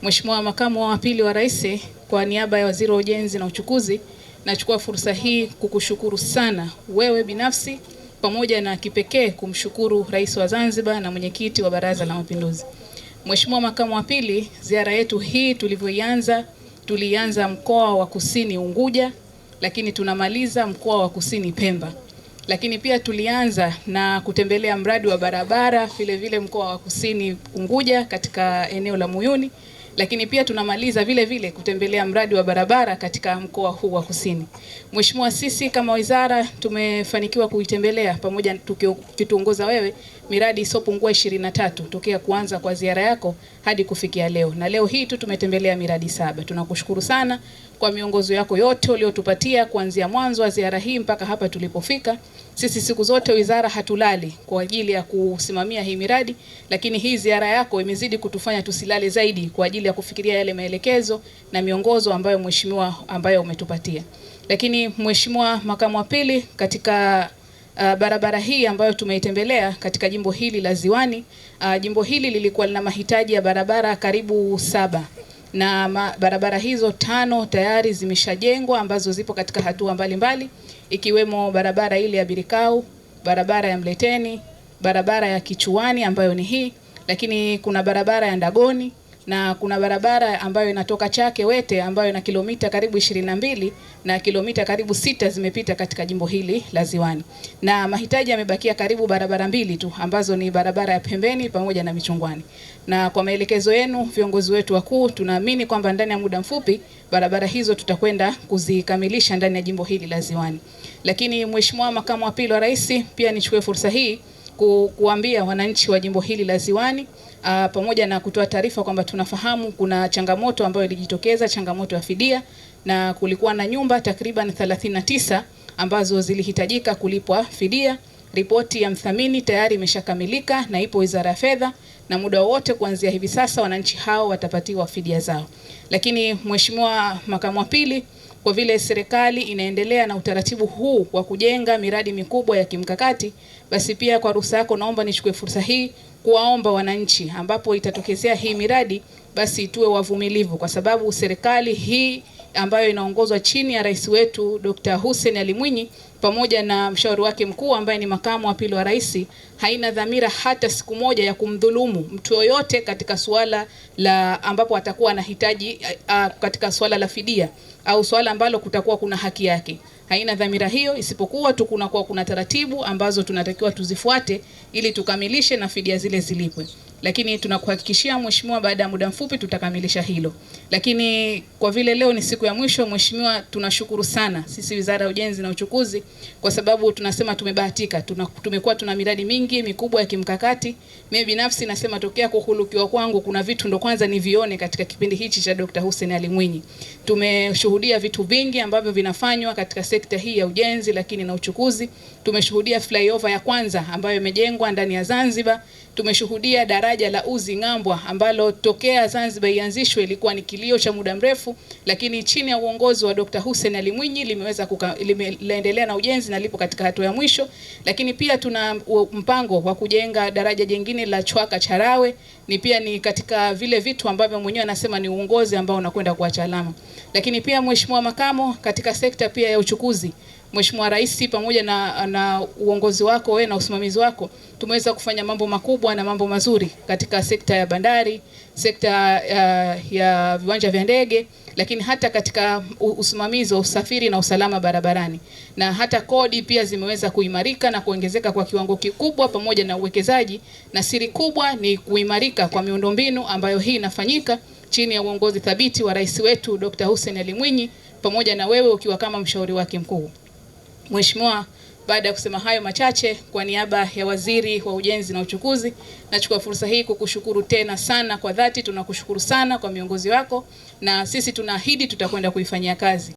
Mheshimiwa Makamu wa Pili wa Rais, kwa niaba ya Waziri wa Ujenzi na Uchukuzi, nachukua fursa hii kukushukuru sana wewe binafsi pamoja na kipekee kumshukuru Rais wa Zanzibar na Mwenyekiti wa Baraza la Mapinduzi. Mheshimiwa Makamu wa Pili, ziara yetu hii tulianza mkoa wa Kusini Unguja, lakini tunamaliza mkoa wa Kusini Pemba. Lakini pia tulianza na kutembelea mradi wa barabara vile mkoa wa Kusini Unguja katika eneo la Muyuni, lakini pia tunamaliza vile kutembelea mradi wa barabara katika mkoa huu wa Kusini. Mheshimiwa, sisi kama wizara tumefanikiwa kuitembelea pamoja tukiongoza wewe miradi isiyopungua 23 tokea kuanza kwa ziara yako hadi kufikia leo. Na leo hii tu tumetembelea miradi 7. Tunakushukuru sana kwa miongozo yako yote uliotupatia kuanzia mwanzo wa ziara hii mpaka hapa tulipofika. Sisi siku zote wizara hatulali kwa ajili ya kusimamia hii miradi, lakini hii ziara yako imezidi kutufanya tusilale zaidi kwa ajili ya kufikiria yale maelekezo na miongozo ambayo umetupatia. Lakini Mheshimiwa Makamu wa Pili, katika barabara hii ambayo tumeitembelea katika jimbo hili la Ziwani, jimbo hili lilikuwa lina mahitaji ya barabara karibu 7 na barabara hizo 5 tayari zimeshajengwa ambazo zipo katika hatua mbalimbali, ikiwemo barabara ile ya Birikau, barabara ya Mleteni, barabara ya Kichuani ambayo ni hii, lakini kuna barabara ya Ndagoni na kuna barabara ambayo inatoka Chake Wete ambayo ina kilomita karibu 22 na kilomita karibu 6 zimepita katika jimbo hili la Ziwani. Na mahitaji yamebakia karibu barabara 2 tu ambazo ni barabara ya Pembeni pamoja na Michungwani. Na kwa maelekezo yenu viongozi wetu wakuu, tunaamini kwamba ndani ya muda mfupi barabara hizo tutakwenda kuzikamilisha ndani ya jimbo hili la Ziwani. Lakini Mheshimiwa Makamu wa Pili wa Rais, pia nichukue fursa hii kuambia wananchi wa jimbo hili la Ziwani pamoja na kutoa taarifa kwamba tunafahamu kuna changamoto ambayo ilijitokeza, changamoto ya fidia, na kulikuwa na nyumba takriban 39 ambazo zilihitajika kulipwa fidia. Ripoti ya mthamini tayari imeshakamilika na ipo Wizara ya Fedha, na muda wote kuanzia hivi sasa wananchi hao watapatiwa fidia zao. Lakini Mheshimiwa Makamu wa Pili, kwa vile serikali inaendelea na utaratibu huu wa kujenga miradi mikubwa ya kimkakati, basi pia kwa ruhusa yako naomba nichukue fursa hii kuwaomba wananchi ambapo itatokezea hii miradi basi tuwe wavumilivu, kwa sababu serikali hii ambayo inaongozwa chini ya rais wetu Dr. Hussein Ali Mwinyi pamoja na mshauri wake mkuu ambaye ni Makamu wa Pili wa Rais haina dhamira hata siku moja ya kumdhulumu mtu yoyote katika suala la ambapo atakuwa anahitaji katika suala la fidia au suala ambalo kutakuwa kuna haki yake. Haina dhamira hiyo, isipokuwa tu kuna taratibu ambazo tunatakiwa tuzifuate ili tukamilishe na fidia zile zilipwe. Lakini tunakuhakikishia Mheshimiwa, baada ya muda mfupi tutakamilisha hilo. Lakini kwa vile leo ni siku ya mwisho, Mheshimiwa, tunashukuru sana sisi Wizara ya Ujenzi na Uchukuzi kwa sababu tunasema tumebahatika. Tumekuwa tuna miradi mingi mikubwa ya kimkakati. Mimi binafsi nasema tokea kuhulukiwa kwangu kuna vitu ndo kwanza nivione katika kipindi hichi cha Dr. Hussein Ali Mwinyi. Tumeshuhudia vitu vingi ambavyo vinafanywa katika sekta hii ya ujenzi lakini na uchukuzi. Tumeshuhudia flyover ya kwanza ambayo imejengwa ndani ya Zanzibar. Tumeshuhudia daraja la Uzi Ngambwa ambalo tokea Zanzibar ianzishwe ilikuwa ni kilio cha muda mrefu, lakini chini ya uongozi wa Dr. Hussein Ali Mwinyi limeendelea na ujenzi na lipo katika hatua ya mwisho. Lakini pia tuna mpango wa kujenga daraja jingine la Chwaka Charawe, ni katika vile vitu ambavyo mwenyewe anasema ni uongozi ambao unakwenda kuacha alama. Lakini pia Mheshimiwa Makamo, katika sekta pia ya uchukuzi, Mheshimiwa Rais pamoja na uongozi wako wewe na usimamizi wako tumeweza kufanya mambo makubwa na mambo mazuri katika sekta ya bandari, sekta ya viwanja vya ndege, lakini hata katika usimamizi wa usafiri na usalama barabarani. Na hata kodi pia zimeweza kuimarika na kuongezeka kwa kiwango kikubwa pamoja na uwekezaji, na siri kubwa ni kuimarika kwa miundombinu ambayo hii inafanyika chini ya uongozi thabiti wa rais wetu Dr. Hussein Ali Mwinyi pamoja na wewe ukiwa kama mshauri wake mkuu. Mheshimiwa, baada ya kusema hayo machache, kwa niaba ya Waziri wa Ujenzi na Uchukuzi, nachukua fursa hii kukushukuru tena sana kwa dhati. Tunakushukuru sana kwa miongozi wako na sisi tunaahidi tutakwenda kuifanyia kazi.